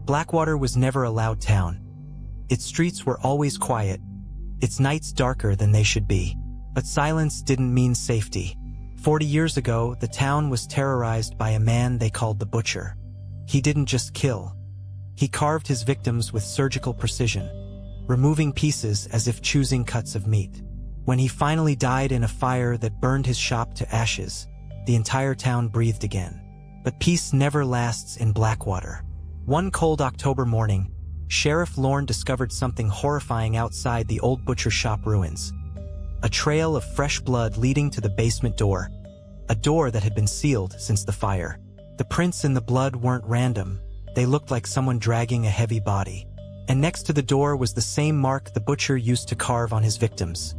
Blackwater was never a loud town. Its streets were always quiet, its nights darker than they should be. But silence didn't mean safety. 40 years ago, the town was terrorized by a man they called the Butcher. He didn't just kill. He carved his victims with surgical precision, removing pieces as if choosing cuts of meat. When he finally died in a fire that burned his shop to ashes, the entire town breathed again. But peace never lasts in Blackwater. One cold October morning, Sheriff Lorne discovered something horrifying outside the old butcher shop ruins. A trail of fresh blood leading to the basement door, a door that had been sealed since the fire. The prints in the blood weren't random, they looked like someone dragging a heavy body. And next to the door was the same mark the butcher used to carve on his victims.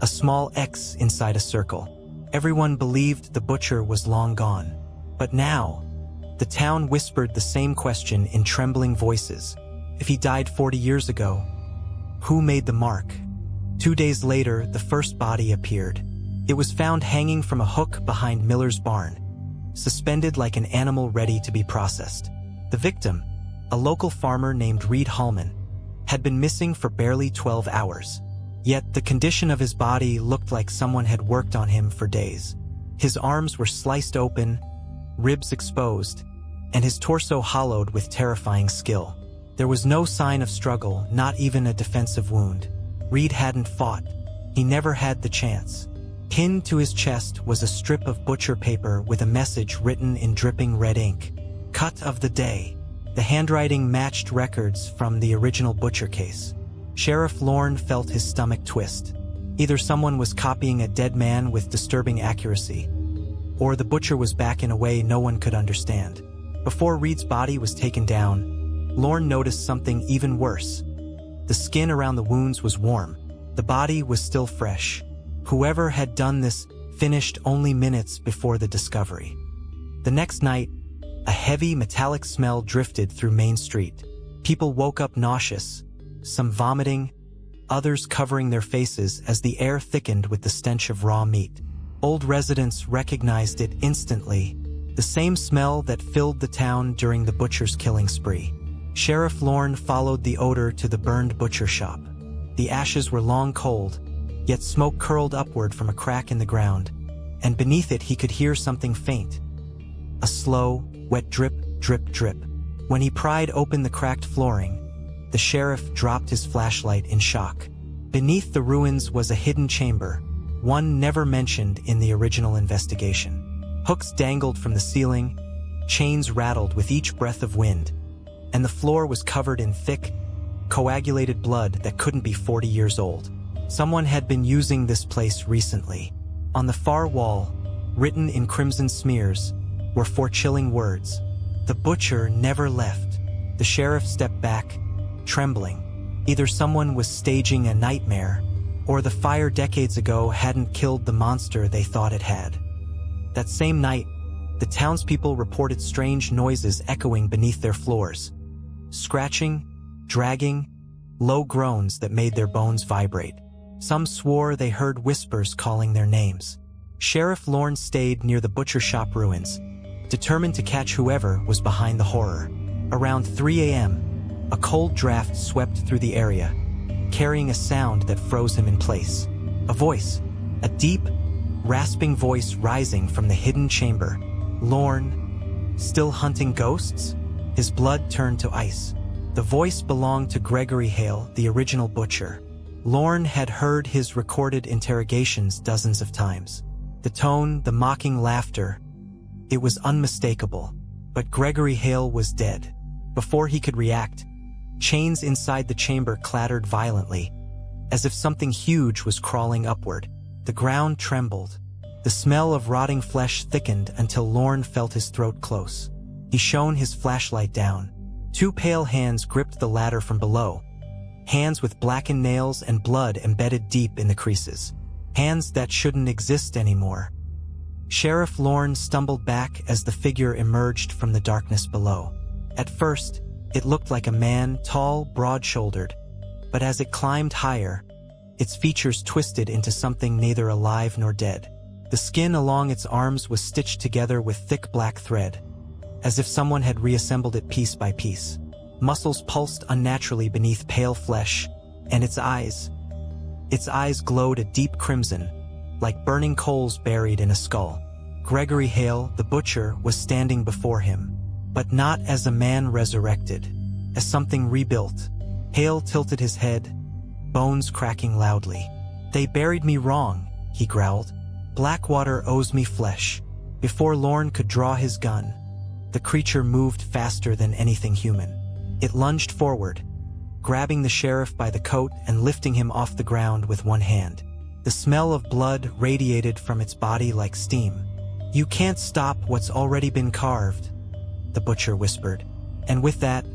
A small X inside a circle. Everyone believed the butcher was long gone. But now, the town whispered the same question in trembling voices. If he died 40 years ago, who made the mark? 2 days later, the first body appeared. It was found hanging from a hook behind Miller's barn, suspended like an animal ready to be processed. The victim, a local farmer named Reed Hallman, had been missing for barely 12 hours. Yet the condition of his body looked like someone had worked on him for days. His arms were sliced open, ribs exposed, and his torso hollowed with terrifying skill. There was no sign of struggle, not even a defensive wound. Reed hadn't fought. He never had the chance. Pinned to his chest was a strip of butcher paper with a message written in dripping red ink. Cut of the day. The handwriting matched records from the original butcher case. Sheriff Lorne felt his stomach twist. Either someone was copying a dead man with disturbing accuracy, or the butcher was back in a way no one could understand. Before Reed's body was taken down, Lorne noticed something even worse. The skin around the wounds was warm. The body was still fresh. Whoever had done this finished only minutes before the discovery. The next night, a heavy metallic smell drifted through Main Street. People woke up nauseous, some vomiting, others covering their faces as the air thickened with the stench of raw meat. Old residents recognized it instantly, the same smell that filled the town during the butcher's killing spree. Sheriff Lorne followed the odor to the burned butcher shop. The ashes were long cold, yet smoke curled upward from a crack in the ground, and beneath it he could hear something faint. A slow, wet drip, drip, drip. When he pried open the cracked flooring, the sheriff dropped his flashlight in shock. Beneath the ruins was a hidden chamber, one never mentioned in the original investigation. Hooks dangled from the ceiling, chains rattled with each breath of wind, and the floor was covered in thick, coagulated blood that couldn't be 40 years old. Someone had been using this place recently. On the far wall, written in crimson smears, were 4 chilling words. The butcher never left. The sheriff stepped back, trembling. Either someone was staging a nightmare, or the fire decades ago hadn't killed the monster they thought it had. That same night, the townspeople reported strange noises echoing beneath their floors. Scratching, dragging, low groans that made their bones vibrate. Some swore they heard whispers calling their names. Sheriff Lorne stayed near the butcher shop ruins, determined to catch whoever was behind the horror. Around 3 a.m., a cold draft swept through the area, carrying a sound that froze him in place. A voice, a deep, rasping voice rising from the hidden chamber. Lorne, still hunting ghosts? His blood turned to ice. The voice belonged to Gregory Hale, the original butcher. Lorne had heard his recorded interrogations dozens of times. The tone, the mocking laughter, it was unmistakable. But Gregory Hale was dead. Before he could react, chains inside the chamber clattered violently, as if something huge was crawling upward. The ground trembled. The smell of rotting flesh thickened until Lorne felt his throat close. He shone his flashlight down. 2 pale hands gripped the ladder from below, hands with blackened nails and blood embedded deep in the creases. Hands that shouldn't exist anymore. Sheriff Lorne stumbled back as the figure emerged from the darkness below. At first, it looked like a man, tall, broad-shouldered, but as it climbed higher, its features twisted into something neither alive nor dead. The skin along its arms was stitched together with thick black thread, as if someone had reassembled it piece by piece. Muscles pulsed unnaturally beneath pale flesh, and its eyes glowed a deep crimson, like burning coals buried in a skull. Gregory Hale, the butcher, was standing before him, but not as a man resurrected, as something rebuilt. Hale tilted his head, bones cracking loudly. "They buried me wrong," he growled. "Blackwater owes me flesh." Before Lorne could draw his gun, the creature moved faster than anything human. It lunged forward, grabbing the sheriff by the coat and lifting him off the ground with one hand. The smell of blood radiated from its body like steam. "You can't stop what's already been carved," the butcher whispered. And with that,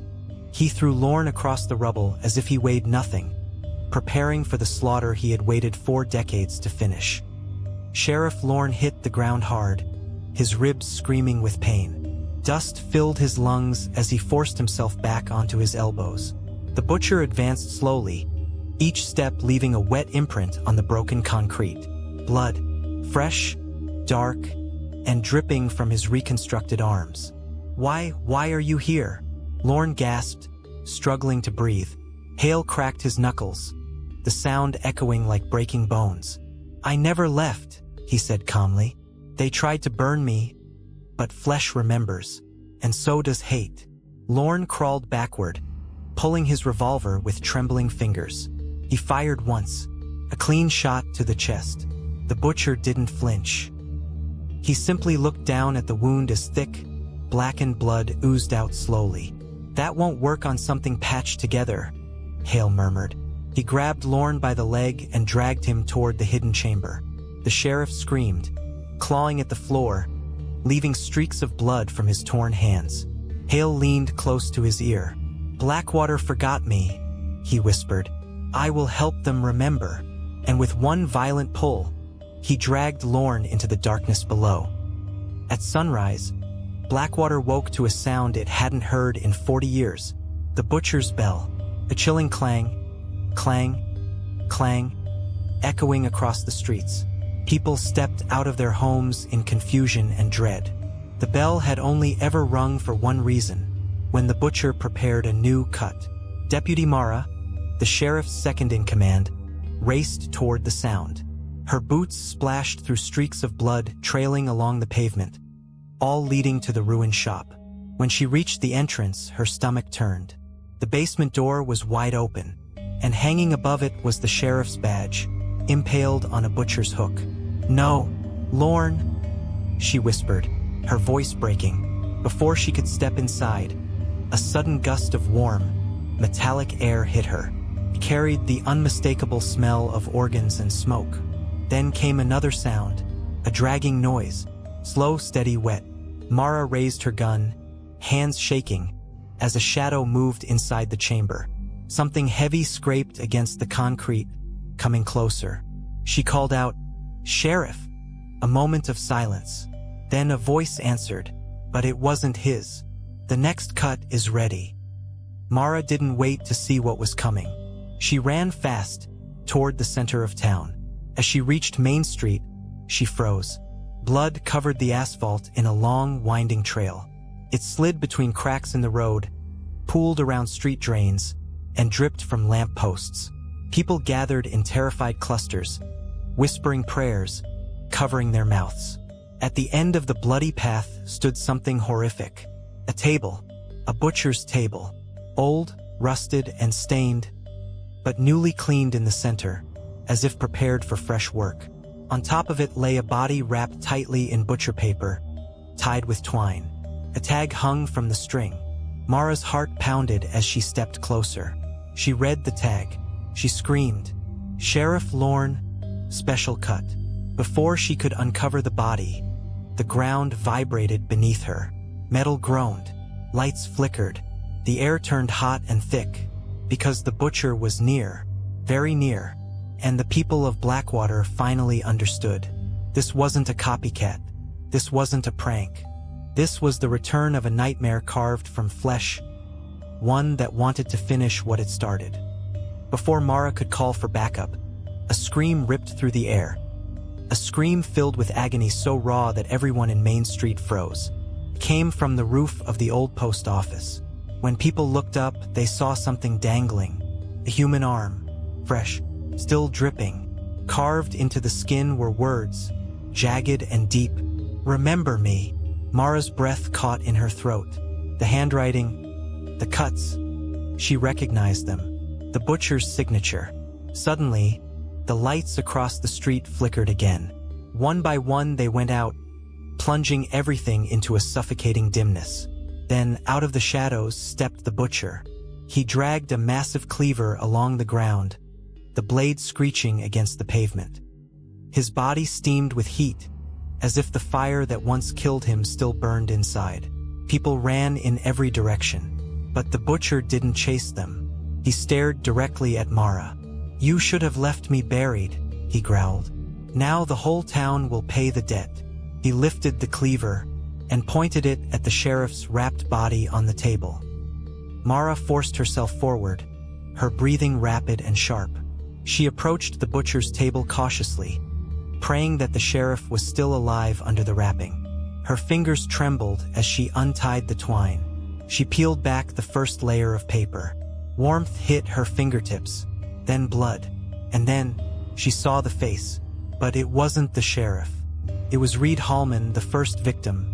he threw Lorne across the rubble as if he weighed nothing, preparing for the slaughter he had waited 4 decades to finish. Sheriff Lorne hit the ground hard, his ribs screaming with pain. Dust filled his lungs as he forced himself back onto his elbows. The butcher advanced slowly, each step leaving a wet imprint on the broken concrete. Blood, fresh, dark, and dripping from his reconstructed arms. Why are you here?" Lorne gasped, struggling to breathe. Hale cracked his knuckles, the sound echoing like breaking bones. "I never left," he said calmly. "They tried to burn me, but flesh remembers, and so does hate." Lorne crawled backward, pulling his revolver with trembling fingers. He fired once, a clean shot to the chest. The butcher didn't flinch. He simply looked down at the wound as thick, blackened blood oozed out slowly. "That won't work on something patched together," Hale murmured. He grabbed Lorne by the leg and dragged him toward the hidden chamber. The sheriff screamed, clawing at the floor, leaving streaks of blood from his torn hands. Hale leaned close to his ear. "Blackwater forgot me," he whispered. "I will help them remember." And with one violent pull, he dragged Lorne into the darkness below. At sunrise, Blackwater woke to a sound it hadn't heard in 40 years. The butcher's bell, a chilling clang, clang, clang, echoing across the streets. People stepped out of their homes in confusion and dread. The bell had only ever rung for one reason: when the butcher prepared a new cut. Deputy Mara, the sheriff's second-in-command, raced toward the sound. Her boots splashed through streaks of blood trailing along the pavement, all leading to the ruined shop. When she reached the entrance, her stomach turned. The basement door was wide open, and hanging above it was the sheriff's badge, impaled on a butcher's hook. "No, Lorne," she whispered, her voice breaking. Before she could step inside, a sudden gust of warm, metallic air hit her. It carried the unmistakable smell of organs and smoke. Then came another sound, a dragging noise, slow, steady, wet. Mara raised her gun, hands shaking, as a shadow moved inside the chamber. Something heavy scraped against the concrete, coming closer. She called out, "Sheriff!" A moment of silence. Then a voice answered, but it wasn't his. "The next cut is ready." Mara didn't wait to see what was coming. She ran fast, toward the center of town. As she reached Main Street, she froze. Blood covered the asphalt in a long, winding trail. It slid between cracks in the road, pooled around street drains, and dripped from lamp posts. People gathered in terrified clusters, whispering prayers, covering their mouths. At the end of the bloody path stood something horrific. A table, a butcher's table, old, rusted, and stained, but newly cleaned in the center, as if prepared for fresh work. On top of it lay a body wrapped tightly in butcher paper, tied with twine. A tag hung from the string. Mara's heart pounded as she stepped closer. She read the tag. She screamed, "Sheriff Lorne, special cut." Before she could uncover the body, the ground vibrated beneath her. Metal groaned. Lights flickered. The air turned hot and thick, because the butcher was near, very near, and the people of Blackwater finally understood. This wasn't a copycat. This wasn't a prank. This was the return of a nightmare carved from flesh, one that wanted to finish what it started. Before Mara could call for backup, a scream ripped through the air. A scream filled with agony so raw that everyone in Main Street froze. It came from the roof of the old post office. When people looked up, they saw something dangling. A human arm, fresh, still dripping. Carved into the skin were words, jagged and deep. "Remember me." Mara's breath caught in her throat. The handwriting, the cuts. She recognized them. The butcher's signature. Suddenly, the lights across the street flickered again. One by one they went out, plunging everything into a suffocating dimness. Then, out of the shadows, stepped the butcher. He dragged a massive cleaver along the ground, the blade screeching against the pavement. His body steamed with heat, as if the fire that once killed him still burned inside. People ran in every direction, but the butcher didn't chase them. He stared directly at Mara. "You should have left me buried," he growled. "Now the whole town will pay the debt." He lifted the cleaver and pointed it at the sheriff's wrapped body on the table. Mara forced herself forward, her breathing rapid and sharp. She approached the butcher's table cautiously, praying that the sheriff was still alive under the wrapping. Her fingers trembled as she untied the twine. She peeled back the first layer of paper. Warmth hit her fingertips, then blood, and then she saw the face. But it wasn't the sheriff. It was Reed Hallman, the first victim,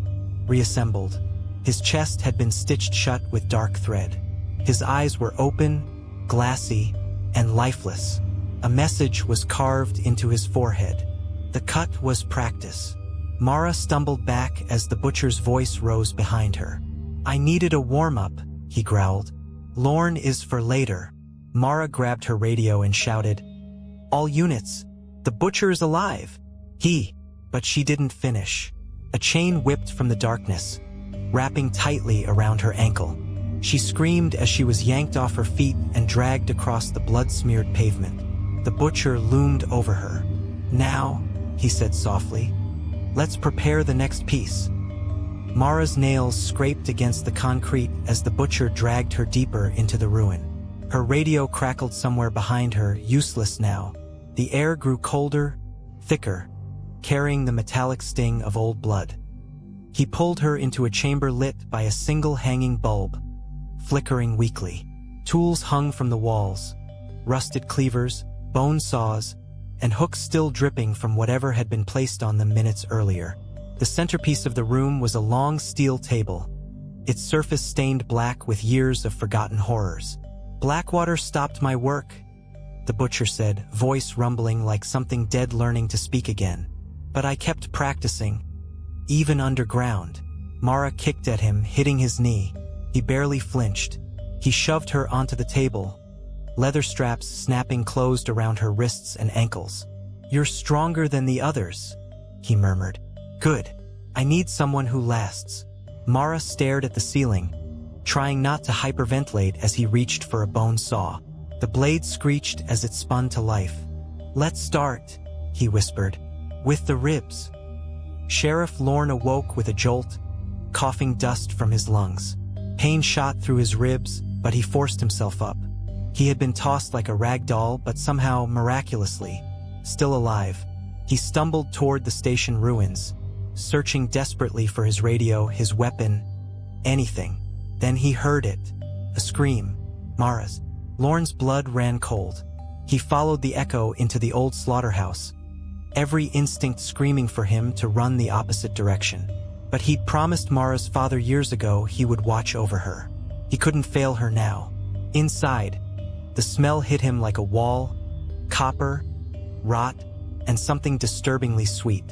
reassembled. His chest had been stitched shut with dark thread. His eyes were open, glassy, and lifeless. A message was carved into his forehead. The cut was practice. Mara stumbled back as the butcher's voice rose behind her. "I needed a warm-up," he growled. "Lorne is for later." Mara grabbed her radio and shouted, "All units, the butcher is alive!" But she didn't finish. A chain whipped from the darkness, wrapping tightly around her ankle. She screamed as she was yanked off her feet and dragged across the blood-smeared pavement. The butcher loomed over her. "Now," he said softly, "let's prepare the next piece." Mara's nails scraped against the concrete as the butcher dragged her deeper into the ruin. Her radio crackled somewhere behind her, useless now. The air grew colder, thicker, carrying the metallic sting of old blood. He pulled her into a chamber lit by a single hanging bulb, flickering weakly. Tools hung from the walls, rusted cleavers, bone saws, and hooks still dripping from whatever had been placed on them minutes earlier. The centerpiece of the room was a long steel table, its surface stained black with years of forgotten horrors. "Blackwater stopped my work," the butcher said, voice rumbling like something dead learning to speak again. "But I kept practicing, even underground." Mara kicked at him, hitting his knee. He barely flinched. He shoved her onto the table, leather straps snapping closed around her wrists and ankles. "You're stronger than the others," he murmured. "Good. I need someone who lasts." Mara stared at the ceiling, trying not to hyperventilate as he reached for a bone saw. The blade screeched as it spun to life. "Let's start," he whispered, "with the ribs." Sheriff Lorne awoke with a jolt, coughing dust from his lungs. Pain shot through his ribs, but he forced himself up. He had been tossed like a rag doll, but somehow, miraculously, still alive. He stumbled toward the station ruins, searching desperately for his radio, his weapon, anything. Then he heard it. A scream. Mara's. Lorne's blood ran cold. He followed the echo into the old slaughterhouse, every instinct screaming for him to run the opposite direction. But he'd promised Mara's father years ago he would watch over her. He couldn't fail her now. Inside, the smell hit him like a wall, copper, rot, and something disturbingly sweet.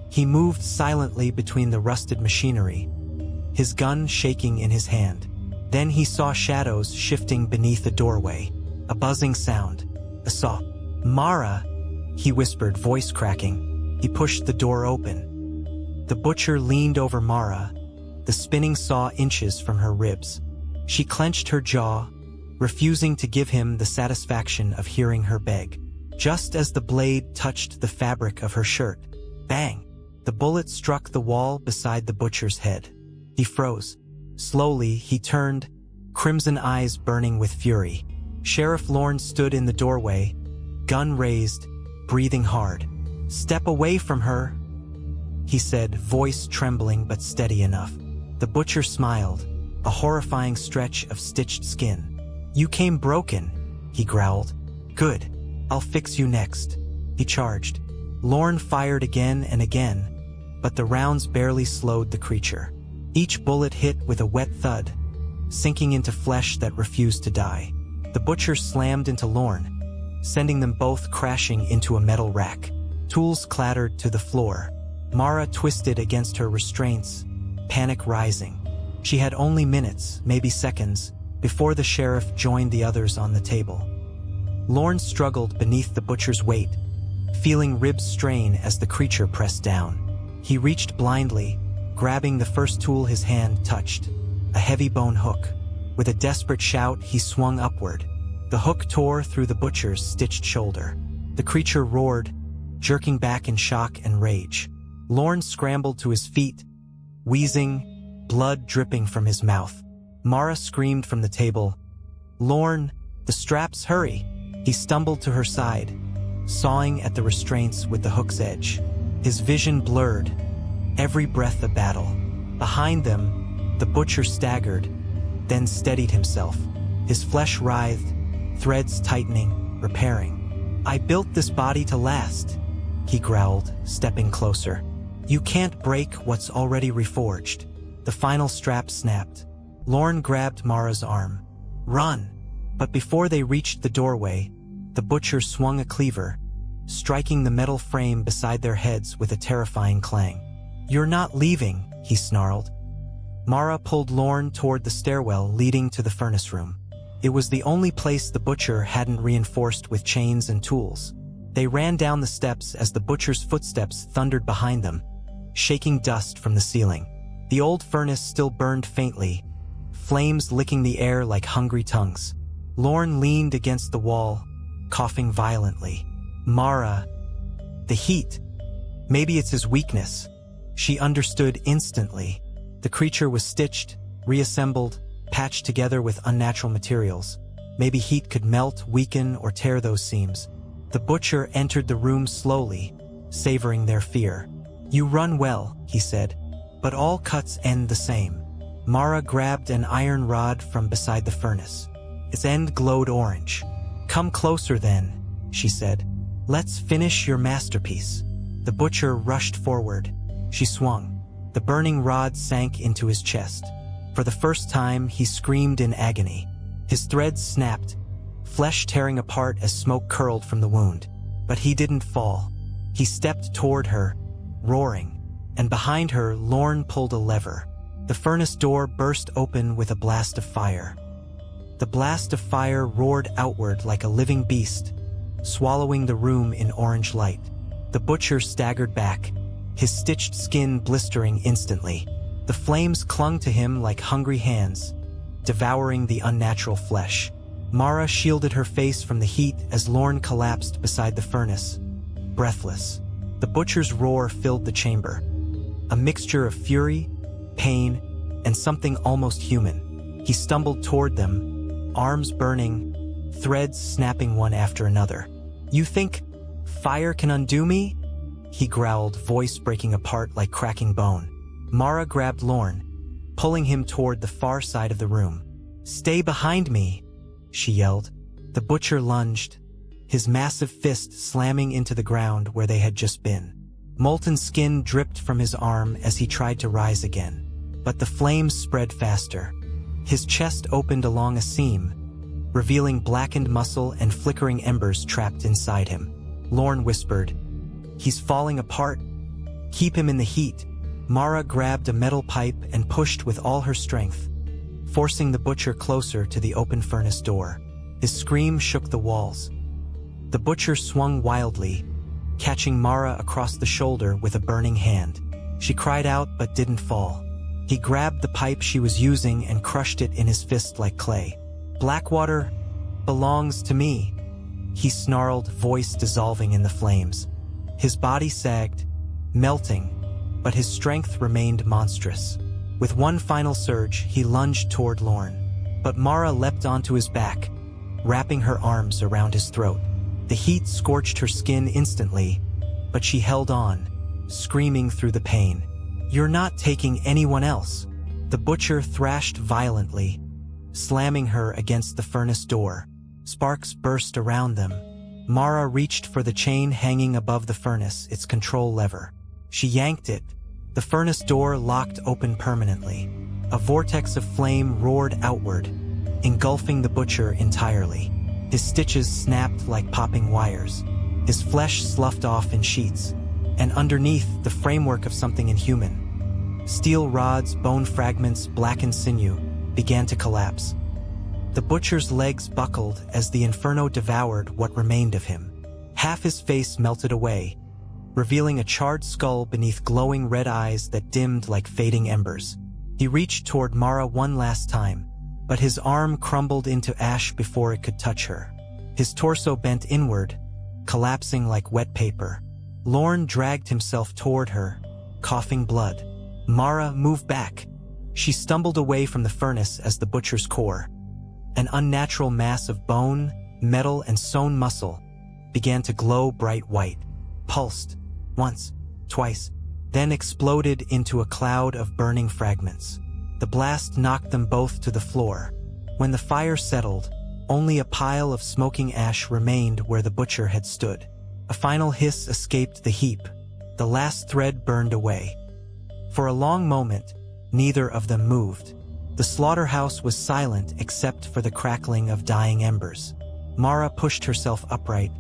He moved silently between the rusted machinery, his gun shaking in his hand. Then he saw shadows shifting beneath a doorway. A buzzing sound. A saw. "Mara," he whispered, voice cracking. He pushed the door open. The butcher leaned over Mara, the spinning saw inches from her ribs. She clenched her jaw, refusing to give him the satisfaction of hearing her beg. Just as the blade touched the fabric of her shirt, bang! The bullet struck the wall beside the butcher's head. He froze. Slowly, he turned, crimson eyes burning with fury. Sheriff Lorne stood in the doorway, gun raised, breathing hard. "Step away from her," he said, voice trembling but steady enough. The butcher smiled. a horrifying stretch of stitched skin. "You came broken," he growled. "Good. I'll fix you next," he charged. Lorne fired again and again, but the rounds barely slowed the creature. Each bullet hit with a wet thud, sinking into flesh that refused to die. The butcher slammed into Lorne, sending them both crashing into a metal rack. Tools clattered to the floor. Mara twisted against her restraints, panic rising. She had only minutes, maybe seconds, before the sheriff joined the others on the table. Lorne struggled beneath the butcher's weight, feeling ribs strain as the creature pressed down. He reached blindly, grabbing the first tool his hand touched, a heavy bone hook. With a desperate shout, he swung upward. The hook tore through the butcher's stitched shoulder. The creature roared, jerking back in shock and rage. Lorne scrambled to his feet, wheezing, blood dripping from his mouth. Mara screamed from the table, "Lorne, the straps, hurry!" He stumbled to her side, sawing at the restraints with the hook's edge. His vision blurred, every breath a battle. Behind them, the butcher staggered, then steadied himself. His flesh writhed, threads tightening, repairing. "I built this body to last," he growled, stepping closer. "You can't break what's already reforged." The final strap snapped. Lorne grabbed Mara's arm. "Run!" But before they reached the doorway, the butcher swung a cleaver, striking the metal frame beside their heads with a terrifying clang. "You're not leaving," he snarled. Mara pulled Lorne toward the stairwell leading to the furnace room. It was the only place the butcher hadn't reinforced with chains and tools. They ran down the steps as the butcher's footsteps thundered behind them, shaking dust from the ceiling. The old furnace still burned faintly, flames licking the air like hungry tongues. Lorne leaned against the wall, coughing violently. Mara, the heat. Maybe it's his weakness. She understood instantly. The creature was stitched, reassembled, patched together with unnatural materials. Maybe heat could melt, weaken, or tear those seams. The butcher entered the room slowly, savoring their fear. "You run well," he said, "but all cuts end the same." Mara grabbed an iron rod from beside the furnace. Its end glowed orange. "Come closer then," she said. "Let's finish your masterpiece." The butcher rushed forward. She swung. The burning rod sank into his chest. For the first time, he screamed in agony. His threads snapped, flesh tearing apart as smoke curled from the wound. But he didn't fall. He stepped toward her, roaring, and behind her, Lorne pulled a lever. The furnace door burst open with a blast of fire. The blast of fire roared outward like a living beast, swallowing the room in orange light. The butcher staggered back, his stitched skin blistering instantly. The flames clung to him like hungry hands, devouring the unnatural flesh. Mara shielded her face from the heat as Lorne collapsed beside the furnace, breathless. The butcher's roar filled the chamber, a mixture of fury, pain, and something almost human. He stumbled toward them, arms burning, threads snapping one after another. "You think fire can undo me?" he growled, voice breaking apart like cracking bone. Mara grabbed Lorne, pulling him toward the far side of the room. "Stay behind me," she yelled. The butcher lunged, his massive fist slamming into the ground where they had just been. Molten skin dripped from his arm as he tried to rise again. But the flames spread faster. His chest opened along a seam, revealing blackened muscle and flickering embers trapped inside him. Lorne whispered, "He's falling apart. Keep him in the heat." Mara grabbed a metal pipe and pushed with all her strength, forcing the butcher closer to the open furnace door. His scream shook the walls. The butcher swung wildly, catching Mara across the shoulder with a burning hand. She cried out but didn't fall. He grabbed the pipe she was using and crushed it in his fist like clay. "Blackwater belongs to me," he snarled, voice dissolving in the flames. His body sagged, melting, but his strength remained monstrous. With one final surge, he lunged toward Lorne. But Mara leapt onto his back, wrapping her arms around his throat. The heat scorched her skin instantly, but she held on, screaming through the pain. "You're not taking anyone else." The butcher thrashed violently, slamming her against the furnace door. Sparks burst around them. Mara reached for the chain hanging above the furnace, its control lever. She yanked it. The furnace door locked open permanently. A vortex of flame roared outward, engulfing the butcher entirely. His stitches snapped like popping wires. His flesh sloughed off in sheets, and underneath, the framework of something inhuman. Steel rods, bone fragments, blackened sinew began to collapse. The butcher's legs buckled as the inferno devoured what remained of him. Half his face melted away, revealing a charred skull beneath glowing red eyes that dimmed like fading embers. He reached toward Mara one last time, but his arm crumbled into ash before it could touch her. His torso bent inward, collapsing like wet paper. Lorne dragged himself toward her, coughing blood. Mara moved back. She stumbled away from the furnace as the butcher's core, an unnatural mass of bone, metal, and sewn muscle, began to glow bright white, pulsed, once, twice, then exploded into a cloud of burning fragments. The blast knocked them both to the floor. When the fire settled, only a pile of smoking ash remained where the butcher had stood. A final hiss escaped the heap. The last thread burned away. For a long moment, neither of them moved. The slaughterhouse was silent except for the crackling of dying embers. Mara pushed herself upright,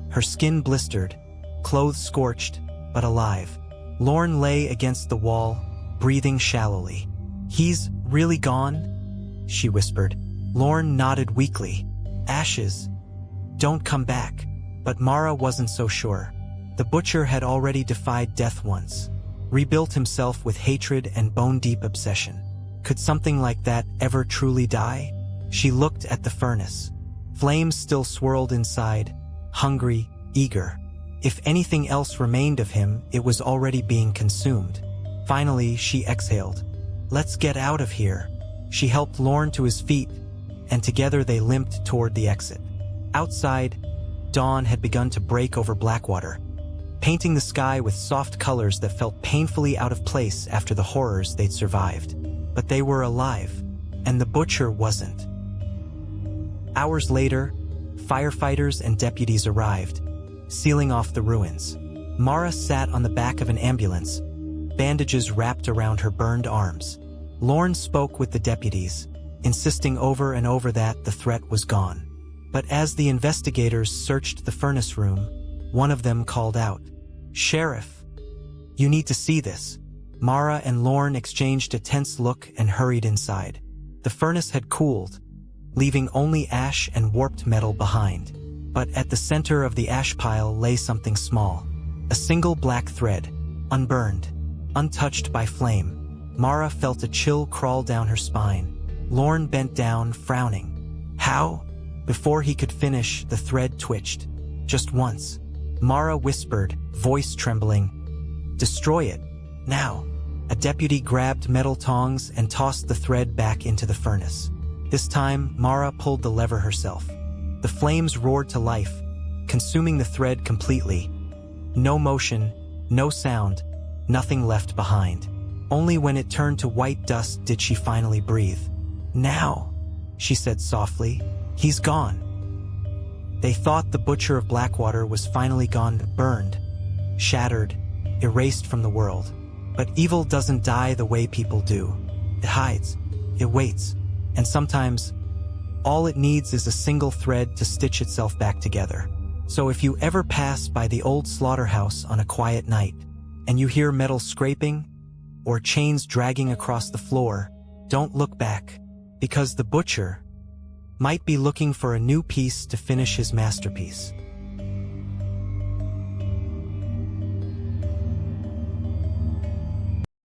her skin blistered, clothes scorched, but alive. Lorne lay against the wall, breathing shallowly. "He's really gone?" she whispered. Lorne nodded weakly. "Ashes. Don't come back." But Mara wasn't so sure. The butcher had already defied death once, rebuilt himself with hatred and bone-deep obsession. Could something like that ever truly die? She looked at the furnace. Flames still swirled inside, hungry, eager. If anything else remained of him, it was already being consumed. Finally, she exhaled. "Let's get out of here." She helped Lorne to his feet, and together they limped toward the exit. Outside, dawn had begun to break over Blackwater, painting the sky with soft colors that felt painfully out of place after the horrors they'd survived. But they were alive, and the butcher wasn't. Hours later, firefighters and deputies arrived, sealing off the ruins. Mara sat on the back of an ambulance, bandages wrapped around her burned arms. Lorne spoke with the deputies, insisting over and over that the threat was gone. But as the investigators searched the furnace room, one of them called out, "Sheriff, you need to see this." Mara and Lorne exchanged a tense look and hurried inside. The furnace had cooled, leaving only ash and warped metal behind. But at the center of the ash pile lay something small, a single black thread, unburned, untouched by flame. Mara felt a chill crawl down her spine. Lorne bent down, frowning. "How?" Before he could finish, the thread twitched. Just once. Mara whispered, voice trembling, "Destroy it, now." A deputy grabbed metal tongs and tossed the thread back into the furnace. This time, Mara pulled the lever herself. The flames roared to life, consuming the thread completely. No motion, no sound, nothing left behind. Only when it turned to white dust did she finally breathe. "Now," she said softly, "he's gone." They thought the Butcher of Blackwater was finally gone, burned, shattered, erased from the world. But evil doesn't die the way people do. It hides, it waits, and sometimes all it needs is a single thread to stitch itself back together. So if you ever pass by the old slaughterhouse on a quiet night, and you hear metal scraping, or chains dragging across the floor, don't look back, because the butcher might be looking for a new piece to finish his masterpiece.